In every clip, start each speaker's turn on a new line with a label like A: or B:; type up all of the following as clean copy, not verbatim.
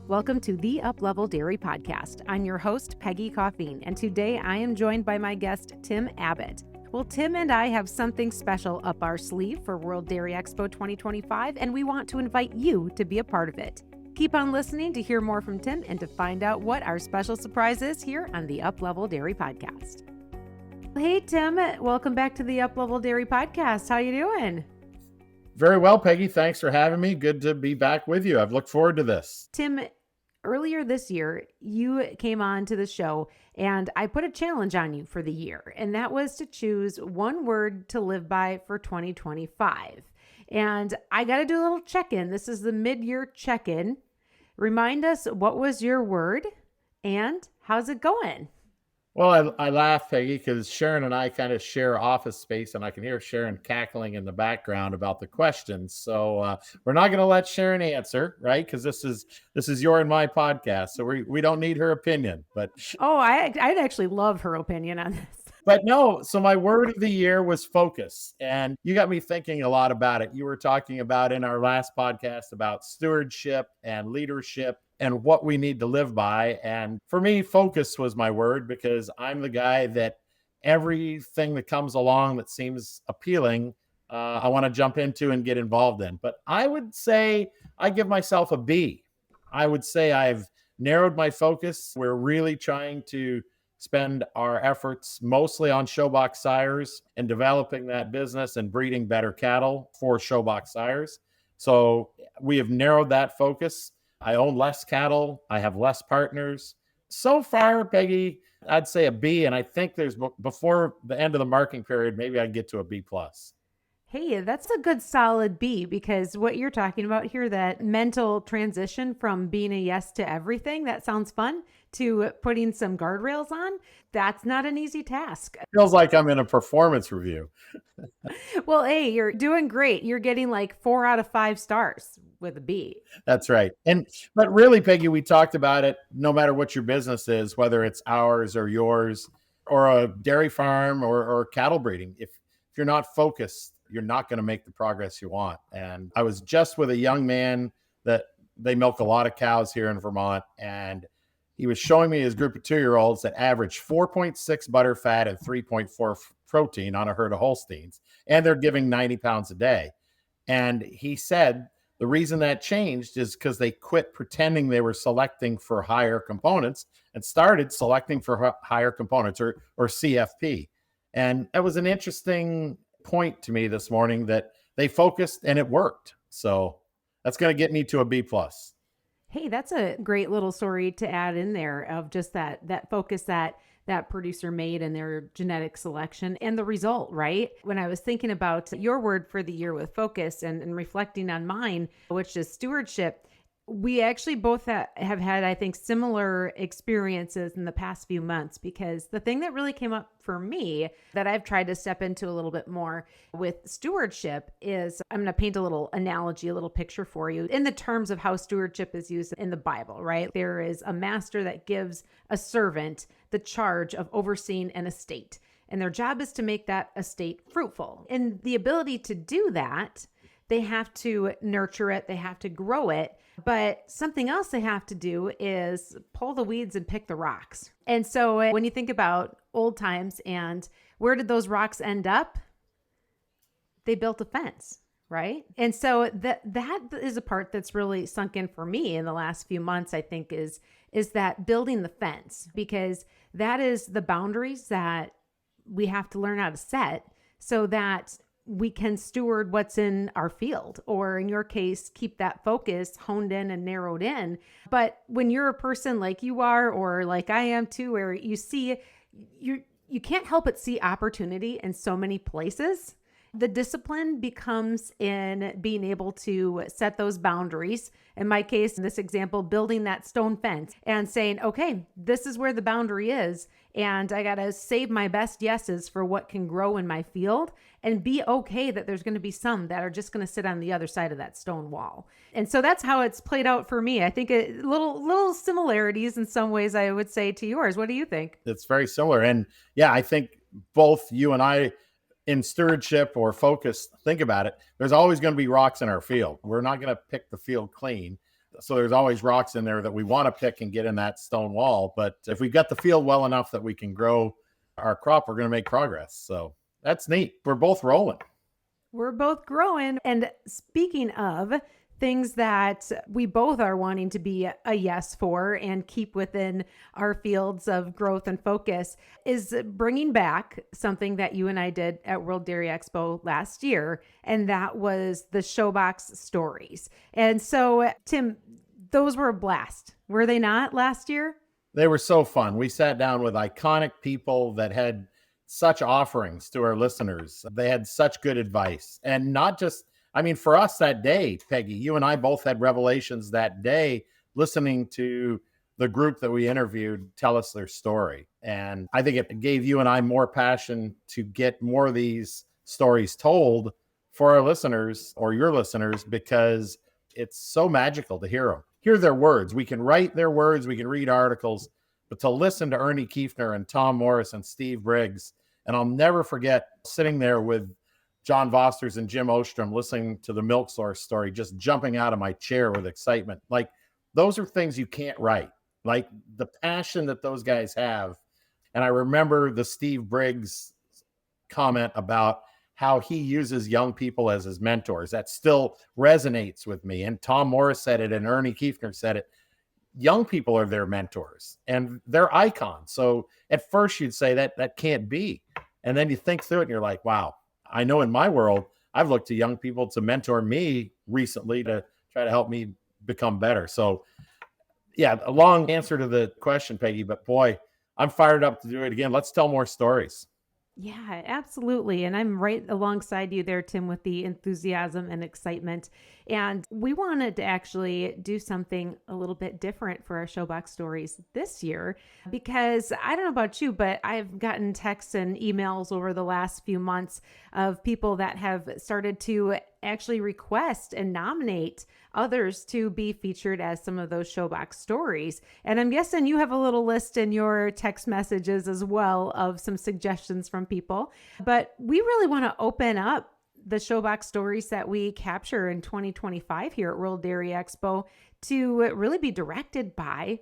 A: Welcome to the Uplevel Dairy Podcast. I'm your host, Peggy Coffeen, and today I am joined by my guest, Tim Abbott. Well, Tim and I have something special up our sleeve for World Dairy Expo 2025, and we want to invite you to be a part of it. Keep on listening to hear more from Tim and to find out what our special surprise is here on the Uplevel Dairy Podcast. Hey, Tim, welcome back to the Uplevel Dairy Podcast. How you doing?
B: Very well, Peggy. Thanks for having me. Good to be back with you. I've looked forward to this.
A: Tim, earlier this year, you came on to the show and I put a challenge on you for the year, and that was to choose one word to live by for 2025. And I got to do a little check-in. This is the mid-year check-in. Remind us, what was your word and how's it going?
B: Well, I laugh, Peggy, because Sharon and I kind of share office space, and I can hear Sharon cackling in the background about the questions. So we're not going to let Sharon answer, right? Because this is your and my podcast, so we don't need her opinion. But
A: I'd actually love her opinion on this.
B: But no, so my word of the year was focus, and you got me thinking a lot about it. You were talking about in our last podcast about stewardship and leadership and what we need to live by. And for me, focus was my word, because I'm the guy that everything that comes along that seems appealing, I want to jump into and get involved in. But I would say I give myself a B. I would say I've narrowed my focus. We're really trying to spend our efforts mostly on Showbox sires and developing that business and breeding better cattle for Showbox sires. So we have narrowed that focus. I own less cattle. I have less partners. So far, Peggy, I'd say a B, and I think there's before the end of the marking period, maybe I'd get to a B+.
A: Hey, that's a good solid B, because what you're talking about here, that mental transition from being a yes to everything, that sounds fun, to putting some guardrails on, that's not an easy task.
B: Feels like I'm in a performance review.
A: Well, hey, you're doing great. You're getting like 4 out of 5 stars with a B.
B: That's right. But really, Peggy, we talked about it, no matter what your business is, whether it's ours or yours or a dairy farm or cattle breeding, if you're not focused, you're not going to make the progress you want. And I was just with a young man that they milk a lot of cows here in Vermont, and he was showing me his group of 2-year-olds that average 4.6 butter fat and 3.4 protein on a herd of Holsteins, and they're giving 90 pounds a day. And he said the reason that changed is because they quit pretending they were selecting for higher components and started selecting for higher components or CFP. And that was an interesting point to me this morning, that they focused and it worked. So that's going to get me to a B+.
A: Hey, that's a great little story to add in there of just that focus that producer made in their genetic selection and the result, right? When I was thinking about your word for the year with focus and reflecting on mine, which is stewardship, we actually both have had, I think, similar experiences in the past few months, because the thing that really came up for me that I've tried to step into a little bit more with stewardship is, I'm going to paint a little analogy, a little picture for you in the terms of how stewardship is used in the Bible, right? There is a master that gives a servant the charge of overseeing an estate, and their job is to make that estate fruitful. And the ability to do that, they have to nurture it, they have to grow it. But something else they have to do is pull the weeds and pick the rocks. And so when you think about old times and where did those rocks end up? They built a fence, right? And so that is a part that's really sunk in for me in the last few months, I think, is that building the fence, because that is the boundaries that we have to learn how to set so that we can steward what's in our field, or in your case, keep that focus honed in and narrowed in. But when you're a person like you are, or like I am too, where you see, you can't help but see opportunity in so many places. The discipline becomes in being able to set those boundaries. In my case, in this example, building that stone fence and saying, okay, this is where the boundary is. And I got to save my best yeses for what can grow in my field, and be okay that there's going to be some that are just going to sit on the other side of that stone wall. And so that's how it's played out for me. I think little similarities in some ways, I would say, to yours. What do you think?
B: It's very similar. And yeah, I think both you and I, in stewardship or focus, think about it, there's always going to be rocks in our field. We're not going to pick the field clean. So there's always rocks in there that we want to pick and get in that stone wall. But if we've got the field well enough that we can grow our crop, we're going to make progress. So that's neat. We're both rolling.
A: We're both growing. And speaking of things that we both are wanting to be a yes for and keep within our fields of growth and focus, is bringing back something that you and I did at World Dairy Expo last year. And that was the Showbox stories. And so, Tim, those were a blast. Were they not last year?
B: They were so fun. We sat down with iconic people that had such offerings to our listeners. They had such good advice. And not just, I mean, for us that day, Peggy, you and I both had revelations that day listening to the group that we interviewed tell us their story. And I think it gave you and I more passion to get more of these stories told for our listeners or your listeners, because it's so magical to hear them, hear their words. We can write their words, we can read articles, but to listen to Ernie Kiefner and Tom Morris and Steve Briggs. And I'll never forget sitting there with John Vosters and Jim Ostrom, listening to the milk source story, just jumping out of my chair with excitement. Like, those are things you can't write, like the passion that those guys have. And I remember the Steve Briggs comment about how he uses young people as his mentors. That still resonates with me. And Tom Morris said it, and Ernie Kiefner said it. Young people are their mentors and they're icons. So at first you'd say that can't be. And then you think through it and you're like, wow, I know in my world, I've looked to young people to mentor me recently to try to help me become better. So yeah, a long answer to the question, Peggy, but boy, I'm fired up to do it again. Let's tell more stories.
A: Yeah, absolutely. And I'm right alongside you there, Tim, with the enthusiasm and excitement. And we wanted to actually do something a little bit different for our Showbox stories this year, because I don't know about you, but I've gotten texts and emails over the last few months of people that have started to actually request and nominate others to be featured as some of those Showbox stories. And I'm guessing you have a little list in your text messages as well of some suggestions from people. But we really want to open up the Showbox stories that we capture in 2025 here at World Dairy Expo to really be directed by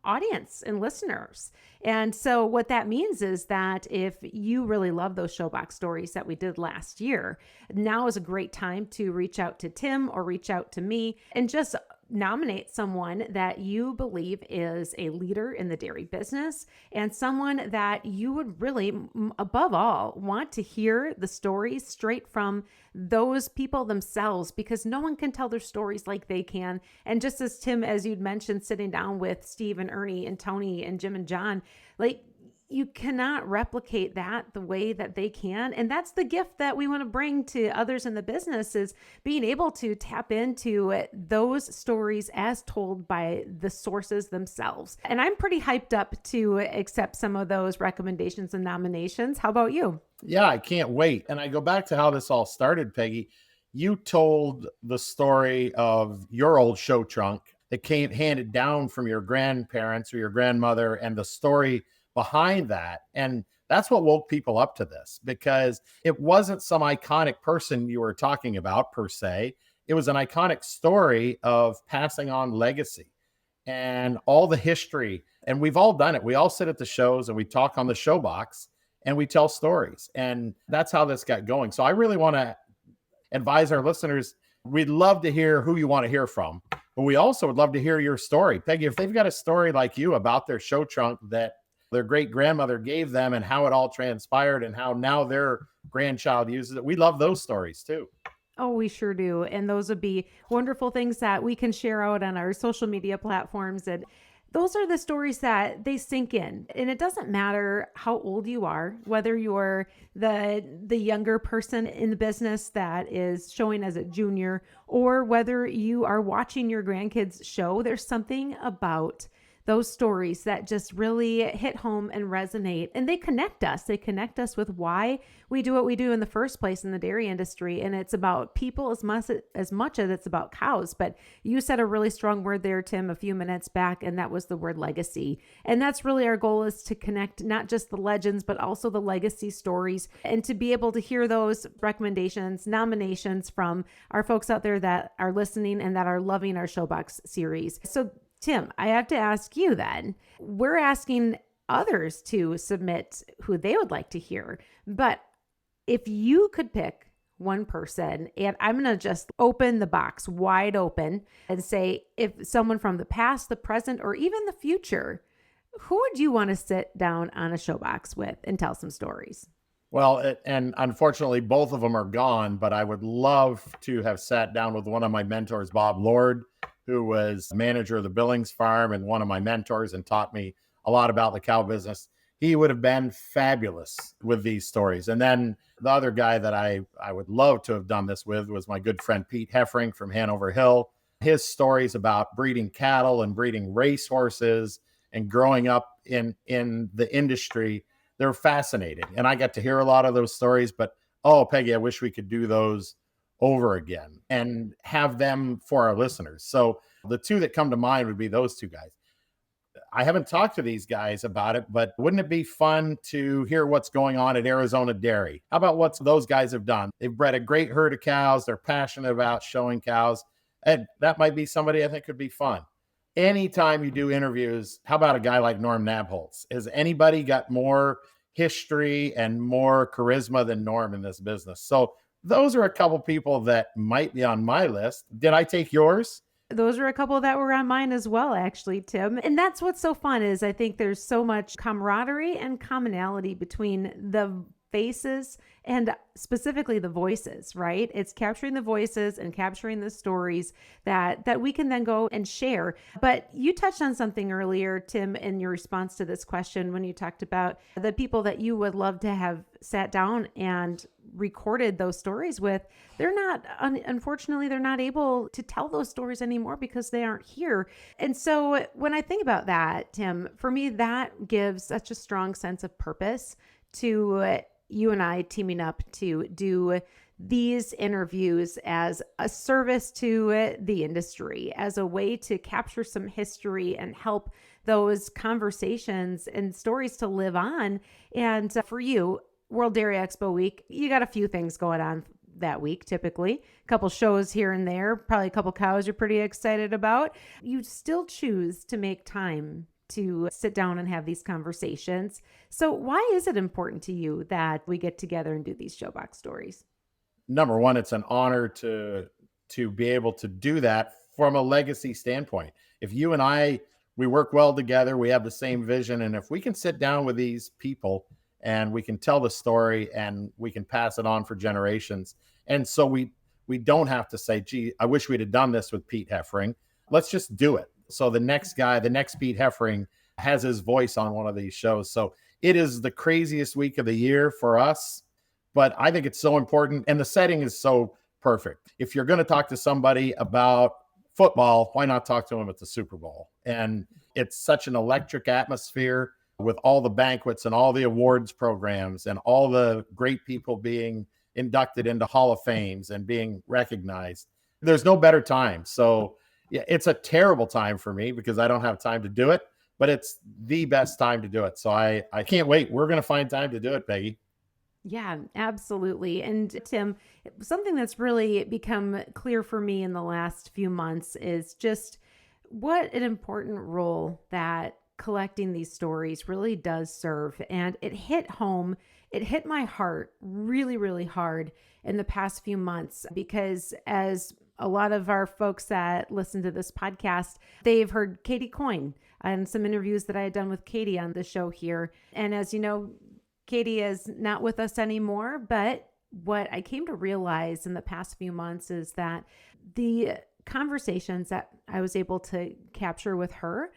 A: audience and listeners. And so what that means is that if you really love those Showbox stories that we did last year, now is a great time to reach out to Tim or reach out to me and just nominate someone that you believe is a leader in the dairy business and someone that you would really, above all, want to hear the stories straight from those people themselves, because no one can tell their stories like they can. And just as Tim, as you'd mentioned, sitting down with Steve and Ernie and Tony and Jim and John, like, you cannot replicate that the way that they can. And that's the gift that we want to bring to others in the business, is being able to tap into those stories as told by the sources themselves. And I'm pretty hyped up to accept some of those recommendations and nominations. How about you?
B: Yeah, I can't wait. And I go back to how this all started, Peggy. You told the story of your old show trunk that came handed down from your grandparents or your grandmother, and the story behind that. And that's what woke people up to this, because it wasn't some iconic person you were talking about per se. It was an iconic story of passing on legacy and all the history. And we've all done it. We all sit at the shows and we talk on the Showbox and we tell stories. And that's how this got going. So I really want to advise our listeners, we'd love to hear who you want to hear from, but we also would love to hear your story. Peggy, if they've got a story like you about their show trunk that their great grandmother gave them and how it all transpired and how now their grandchild uses it, we love those stories too.
A: Oh, we sure do. And those would be wonderful things that we can share out on our social media platforms. And those are the stories that they sink in. And it doesn't matter how old you are, whether you're the younger person in the business that is showing as a junior, or whether you are watching your grandkids show. There's something about those stories that just really hit home and resonate. And they connect us. They connect us with why we do what we do in the first place in the dairy industry. And it's about people as much as it's about cows. But you said a really strong word there, Tim, a few minutes back, and that was the word legacy. And that's really our goal, is to connect not just the legends, but also the legacy stories, and to be able to hear those recommendations, nominations from our folks out there that are listening and that are loving our Showbox series. So Tim, I have to ask you then, we're asking others to submit who they would like to hear, but if you could pick one person, and I'm going to just open the box wide open and say, if someone from the past, the present, or even the future, who would you want to sit down on a Showbox with and tell some stories?
B: Well, and unfortunately, both of them are gone, but I would love to have sat down with one of my mentors, Bob Lord, who was manager of the Billings farm and one of my mentors and taught me a lot about the cow business. He would have been fabulous with these stories. And then the other guy that I would love to have done this with was my good friend Pete Heffring from Hanover Hill. His stories about breeding cattle and breeding racehorses and growing up in the industry, they're fascinating. And I got to hear a lot of those stories, but oh, Peggy, I wish we could do those over again and have them for our listeners. So the two that come to mind would be those two guys. I haven't talked to these guys about it, but wouldn't it be fun to hear what's going on at Arizona Dairy? How about what those guys have done? They've bred a great herd of cows. They're passionate about showing cows. And that might be somebody I think could be fun. Anytime you do interviews, how about a guy like Norm Nabholz? Has anybody got more history and more charisma than Norm in this business? So those are a couple people that might be on my list. Did I take yours?
A: Those are a couple that were on mine as well, actually, Tim. And that's what's so fun, is I think there's so much camaraderie and commonality between the faces and specifically the voices, right? It's capturing the voices and capturing the stories that we can then go and share. But you touched on something earlier, Tim, in your response to this question, when you talked about the people that you would love to have sat down and recorded those stories with. They're not, unfortunately, they're not able to tell those stories anymore because they aren't here. And so when I think about that, Tim, for me, that gives such a strong sense of purpose to you and I teaming up to do these interviews as a service to the industry, as a way to capture some history and help those conversations and stories to live on. And for you, World Dairy Expo week, you got a few things going on that week, typically a couple shows here and there, probably a couple cows you're pretty excited about. You still choose to make time to sit down and have these conversations. So why is it important to you that we get together and do these Showbox stories?
B: Number one, it's an honor to be able to do that from a legacy standpoint. If you and I, we work well together, we have the same vision. And if we can sit down with these people and we can tell the story and we can pass it on for generations. And so we don't have to say, gee, I wish we'd have done this with Pete Heffring. Let's just do it. So the next guy, the next Pete Heffring, has his voice on one of these shows. So it is the craziest week of the year for us, but I think it's so important. And the setting is so perfect. If you're going to talk to somebody about football, why not talk to them at the Super Bowl? And it's such an electric atmosphere with all the banquets and all the awards programs and all the great people being inducted into Hall of Fames and being recognized. There's no better time. So yeah, it's a terrible time for me because I don't have time to do it, but it's the best time to do it. So I can't wait. We're going to find time to do it, Peggy.
A: Yeah, absolutely. And Tim, something that's really become clear for me in the last few months is just what an important role that collecting these stories really does serve. And it hit home. It hit my heart really, really hard in the past few months because as a lot of our folks that listen to this podcast, they've heard Katie Coyne and some interviews that I had done with Katie on the show here. And as you know, Katie is not with us anymore, but what I came to realize in the past few months is that the conversations that I was able to capture with her,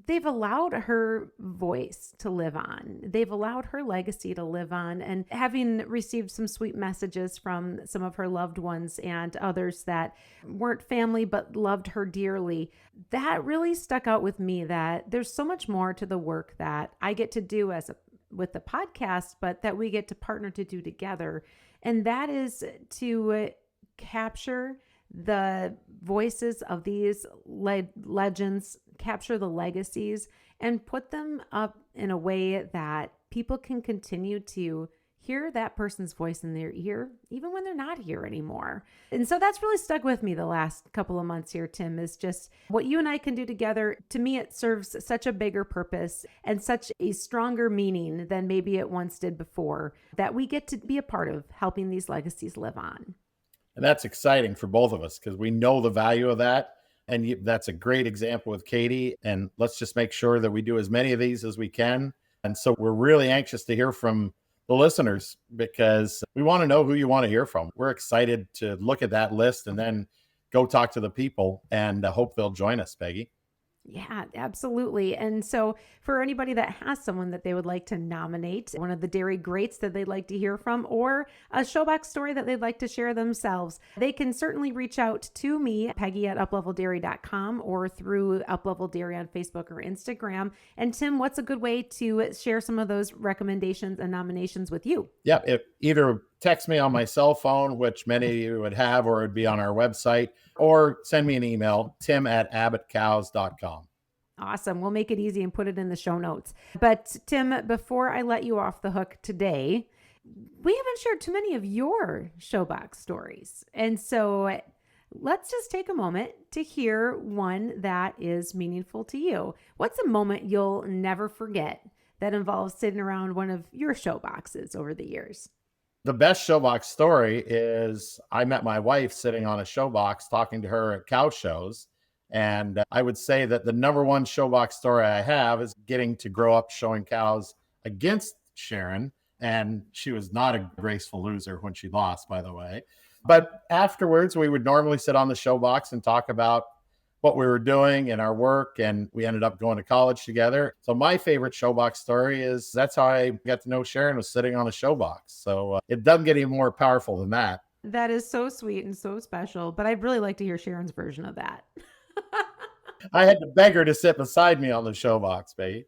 A: they've allowed her voice to live on. They've allowed her legacy to live on. And having received some sweet messages from some of her loved ones and others that weren't family but loved her dearly, that really stuck out with me, that there's so much more to the work that I get to do with the podcast, but that we get to partner to do together. And that is to capture the voices of these legends, capture the legacies, and put them up in a way that people can continue to hear that person's voice in their ear, even when they're not here anymore. And so that's really stuck with me the last couple of months here, Tim, is just what you and I can do together. To me, it serves such a bigger purpose and such a stronger meaning than maybe it once did before, that we get to be a part of helping these legacies live on.
B: And that's exciting for both of us because we know the value of that. And that's a great example with Katie. And let's just make sure that we do as many of these as we can. And so we're really anxious to hear from the listeners because we want to know who you want to hear from. We're excited to look at that list and then go talk to the people and hope they'll join us, Peggy.
A: Yeah, absolutely. And so for anybody that has someone that they would like to nominate, one of the dairy greats that they'd like to hear from, or a Showbox story that they'd like to share themselves, they can certainly reach out to me, Peggy at upleveldairy.com, or through Uplevel Dairy on Facebook or Instagram. And Tim, what's a good way to share some of those recommendations and nominations with you?
B: Yeah, either text me on my cell phone, which many of you would have, or it'd be on our website, or send me an email, tim@abbottcows.com.
A: Awesome. We'll make it easy and put it in the show notes. But Tim, before I let you off the hook today, we haven't shared too many of your Showbox stories. And so let's just take a moment to hear one that is meaningful to you. What's a moment you'll never forget that involves sitting around one of your Showboxes over the years?
B: The best Showbox story is I met my wife sitting on a Showbox talking to her at cow shows. And I would say that the number one Showbox story I have is getting to grow up showing cows against Sharon. And she was not a graceful loser when she lost, by the way. But afterwards, we would normally sit on the Showbox and talk about what we were doing in our work. And we ended up going to college together. So my favorite Showbox story is that's how I got to know Sharon, was sitting on a Showbox. So it doesn't get any more powerful than that.
A: That is so sweet and so special. But I'd really like to hear Sharon's version of that.
B: I had to beg her to sit beside me on the Showbox, baby.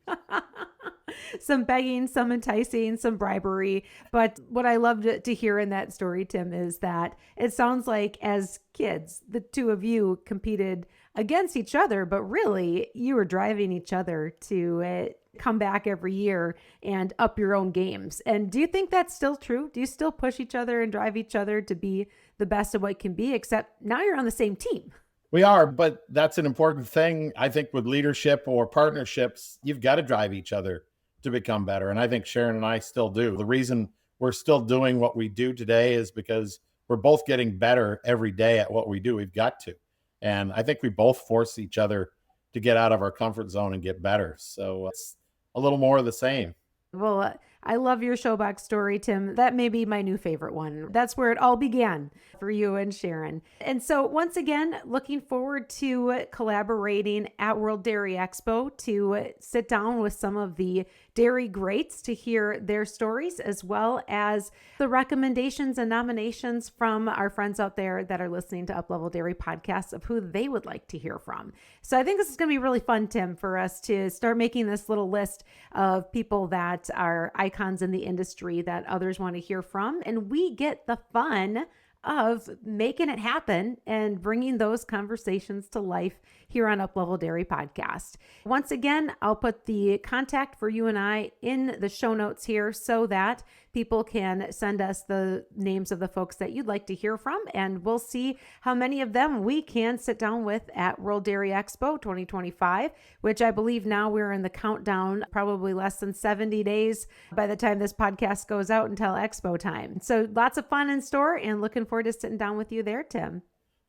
A: Some begging, some enticing, some bribery. But what I loved to hear in that story, Tim, is that it sounds like as kids, the two of you competed against each other, but really you were driving each other to come back every year and up your own games. And do you think that's still true? Do you still push each other and drive each other to be the best of what can be, except now you're on the same team?
B: We are, but that's an important thing. I think with leadership or partnerships, you've got to drive each other to become better. And I think Sharon and I still do. The reason we're still doing what we do today is because we're both getting better every day at what we do. We've got to. And I think we both force each other to get out of our comfort zone and get better. So it's a little more of the same.
A: Well, I love your Showbox story, Tim. That may be my new favorite one. That's where it all began for you and Sharon. And so once again, looking forward to collaborating at World Dairy Expo to sit down with some of the dairy greats to hear their stories, as well as the recommendations and nominations from our friends out there that are listening to Uplevel Dairy Podcast of who they would like to hear from. So I think this is going to be really fun, Tim, for us to start making this little list of people that are icons in the industry that others want to hear from. And we get the fun of making it happen and bringing those conversations to life here on Uplevel Dairy Podcast. Once again, I'll put the contact for you and I in the show notes here so that people can send us the names of the folks that you'd like to hear from, and we'll see how many of them we can sit down with at World Dairy Expo 2025, which I believe now we're in the countdown, probably less than 70 days by the time this podcast goes out until Expo time. So lots of fun in store, and looking forward to sitting down with you there, Tim.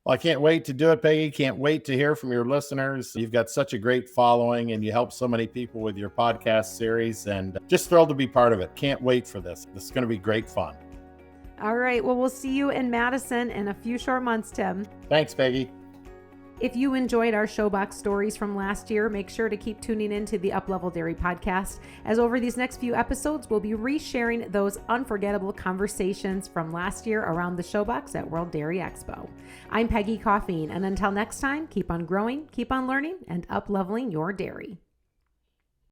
B: Well, I can't wait to do it, Peggy. Can't wait to hear from your listeners. You've got such a great following and you help so many people with your podcast series, and just thrilled to be part of it. Can't wait for this. This is going to be great fun.
A: All right. Well, we'll see you in Madison in a few short months, Tim.
B: Thanks, Peggy.
A: If you enjoyed our Showbox stories from last year, make sure to keep tuning into the Uplevel Dairy Podcast, as over these next few episodes, we'll be resharing those unforgettable conversations from last year around the Showbox at World Dairy Expo. I'm Peggy Coffeen, and until next time, keep on growing, keep on learning, and upleveling your dairy.